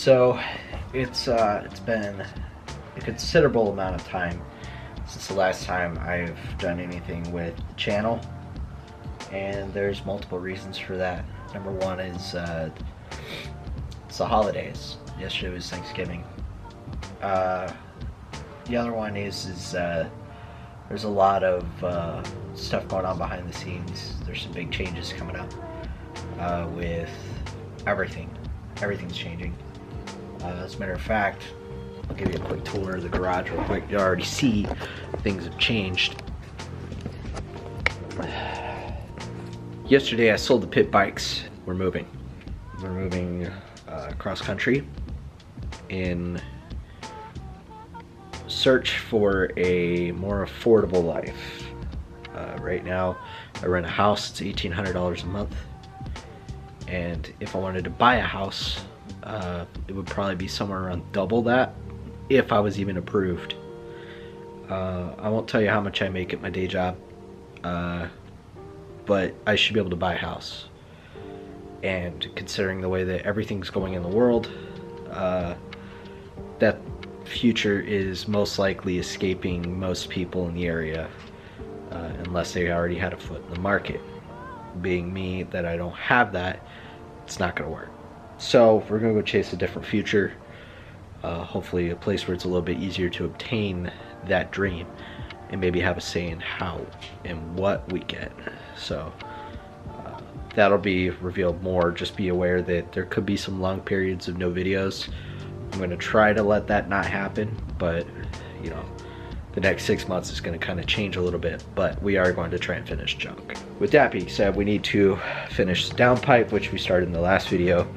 So it's been a considerable amount of time since the last time I've done anything with the channel, and there's multiple reasons for that. Number one is it's the holidays. Yesterday was Thanksgiving. The other one is there's a lot of stuff going on behind the scenes. There's some big changes coming up with everything. Everything's changing. As a matter of fact, I'll give you a quick tour of the garage real quick. You already see things have changed. Yesterday I sold the pit bikes. We're moving. We're moving cross country in search for a more affordable life. Right now I rent a house. It's $1,800 a month, and if I wanted to buy a house, it would probably be somewhere around double that if I was even approved. I won't tell you how much I make at my day job, but I should be able to buy a house. And considering the way that everything's going in the world, that future is most likely escaping most people in the area, unless they already had a foot in the market. Being me, that I don't have that, it's not going to work. So we're going to go chase a different future, hopefully a place where it's a little bit easier to obtain that dream and maybe have a say in how and what we get. So that'll be revealed more. Just be aware that there could be some long periods of no videos. I'm going to try to let that not happen, but you know, the next 6 months is going to kind of change a little bit, but we are going to try and finish junk. With that being said, we need to finish the downpipe, which we started in the last video,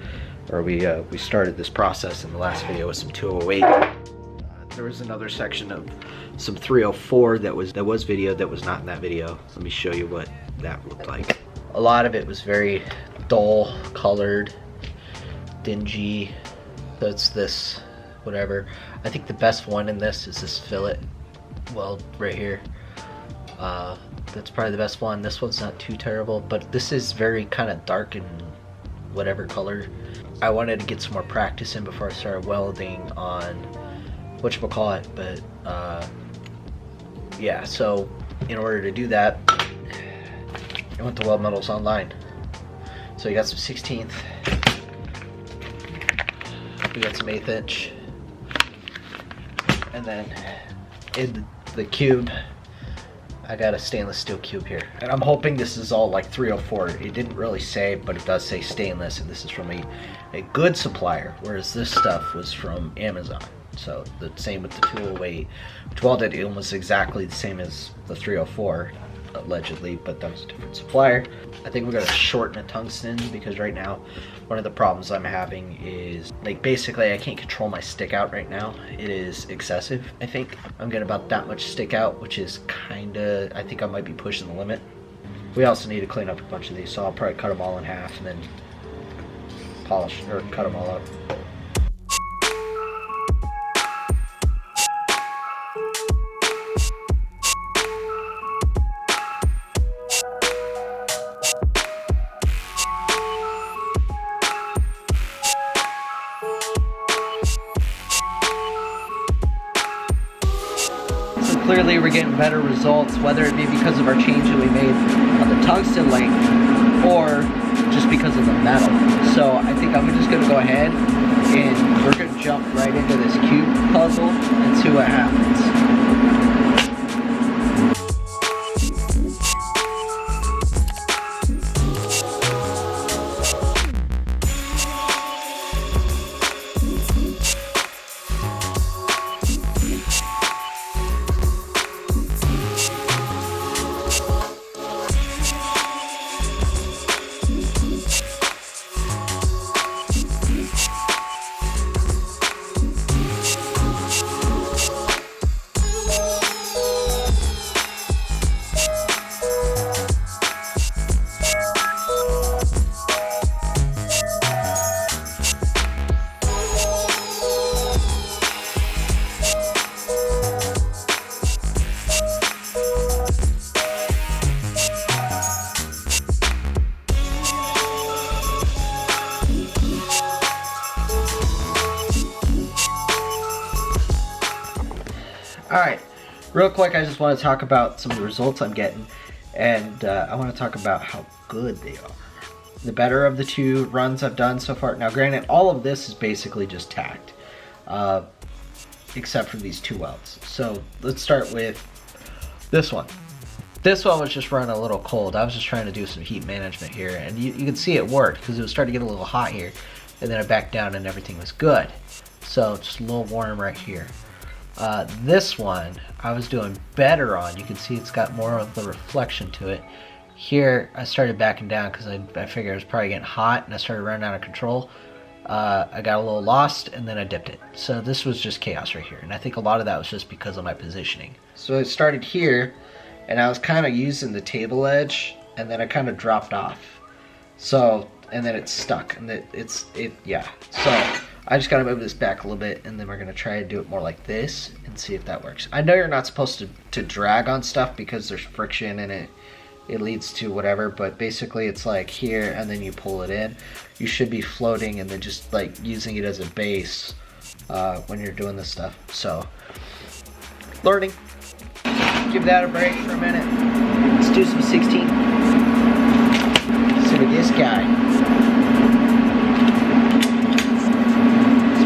or we started this process in the last video with some 208. There was another section of some 304 that was videoed that was not in that video. Let me show you what that looked like. A lot of it was very dull colored, dingy. That's this, whatever. I think the best one in this is this fillet weld right here. That's probably the best one. This one's not too terrible, but this is very kind of dark and whatever color. I wanted to get some more practice in before I started welding on whatchamacallit, but yeah, so in order to do that, I went to Weld Metals online. So you got some 16th, we got some 1/8 inch, and then in the cube I got a stainless steel cube here, and I'm hoping this is all like 304. It didn't really say, but it does say stainless, and this is from a good supplier, whereas this stuff was from Amazon. So the same with the 208, which welded almost exactly the same as the 304 allegedly, but that was a different supplier. I think we're gonna shorten a tungsten, because right now one of the problems I'm having is, like, basically I can't control my stick out right now. It is excessive. I think I'm getting about that much stick out, which is kinda, I think I might be pushing the limit. We also need to clean up a bunch of these, so I'll probably cut them all in half and then polish or cut them all up. Clearly we're getting better results, whether it be because of our change that we made on the tungsten length or just because of the metal. So I think I'm just gonna go ahead and we're gonna jump right into this cube puzzle and see what happens. Alright, real quick, I just want to talk about some of the results I'm getting, and I want to talk about how good they are. The better of the two runs I've done so far. Now granted, all of this is basically just tacked, except for these 2 welds. So let's start with this one. This one was just running a little cold. I was just trying to do some heat management here, and you can see it worked because it was starting to get a little hot here, and then I backed down and everything was good. So just a little warm right here. This one I was doing better on. You can see it's got more of the reflection to it. Here I started backing down because I figured it was probably getting hot and I started running out of control. I got a little lost and then I dipped it. So this was just chaos right here, and I think a lot of that was just because of my positioning. So I started here and I was kind of using the table edge, and then I kind of dropped off. So, and then it's stuck, and yeah. So I just gotta move this back a little bit, and then we're gonna try to do it more like this and see if that works. I know you're not supposed to drag on stuff because there's friction and it leads to whatever, but basically it's like here and then you pull it in. You should be floating and then just like using it as a base when you're doing this stuff. So, learning. Give that a break for a minute. Let's do some 16. So with this guy.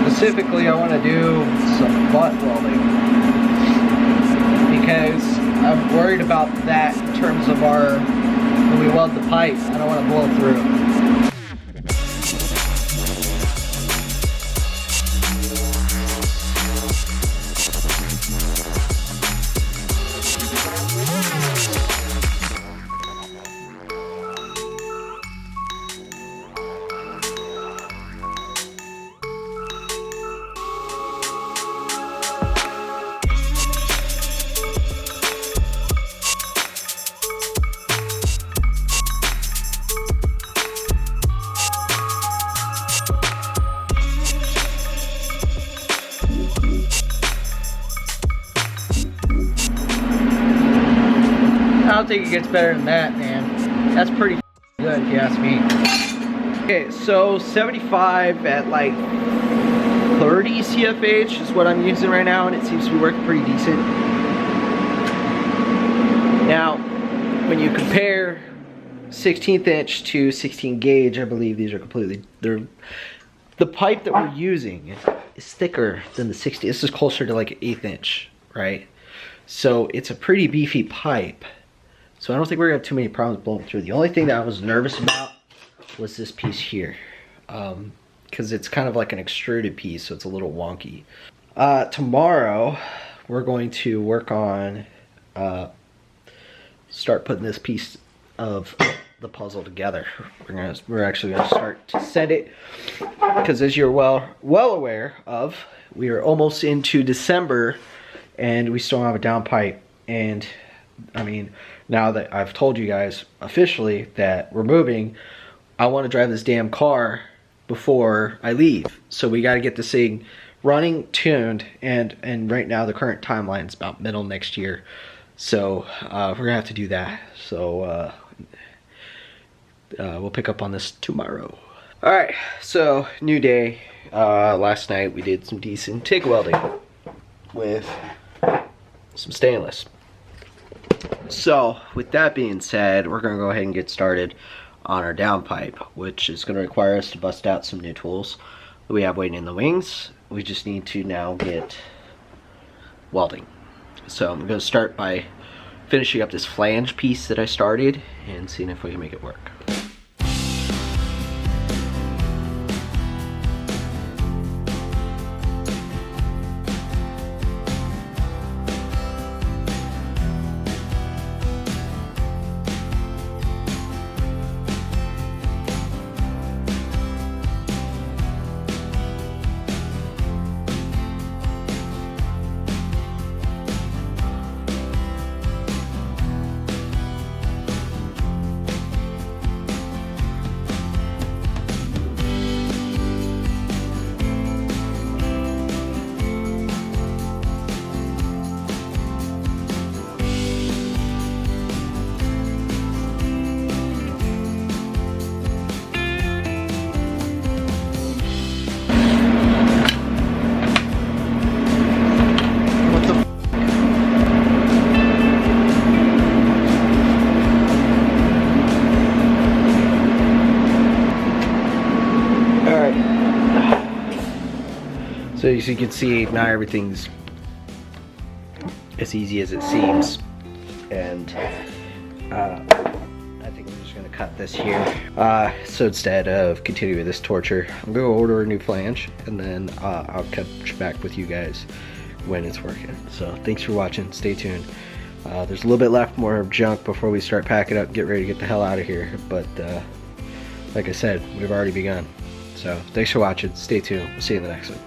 Specifically, I want to do some butt welding because I'm worried about that in terms of when we weld the pipe. I don't want to blow through. I don't think it gets better than that, man. That's pretty good if you ask me. Okay, so 75 at like 30 CFH is what I'm using right now, and it seems to be working pretty decent. Now, when you compare 16th inch to 16 gauge, I believe these are the pipe that we're using is thicker than the 60. This is closer to like an 1/8 inch, right? So it's a pretty beefy pipe. So I don't think we're gonna have too many problems blowing through. The only thing that I was nervous about was this piece here. Because it's kind of like an extruded piece, so it's a little wonky. Tomorrow, we're going to work on, start putting this piece of the puzzle together. We're actually gonna start to set it, because as you're well aware of, we are almost into December, and we still don't have a down pipe. And I mean, now that I've told you guys officially that we're moving, I want to drive this damn car before I leave. So we got to get this thing running, tuned, and right now the current timeline is about middle next year. So we're gonna have to do that. So we'll pick up on this tomorrow. All right, so new day. Last night we did some decent TIG welding with some stainless. So with that being said, we're gonna go ahead and get started on our downpipe, which is gonna require us to bust out some new tools that we have waiting in the wings. We just need to now get welding. So I'm gonna start by finishing up this flange piece that I started and seeing if we can make it work. as you can see, not everything's as easy as it seems, and I think I'm just gonna cut this here. So instead of continuing this torture, I'm gonna order a new flange, and then I'll catch back with you guys when it's working. So thanks for watching, stay tuned. There's a little bit left more junk before we start packing up, get ready to get the hell out of here, but like I said, we've already begun. So thanks for watching, stay tuned, we'll see you in the next one.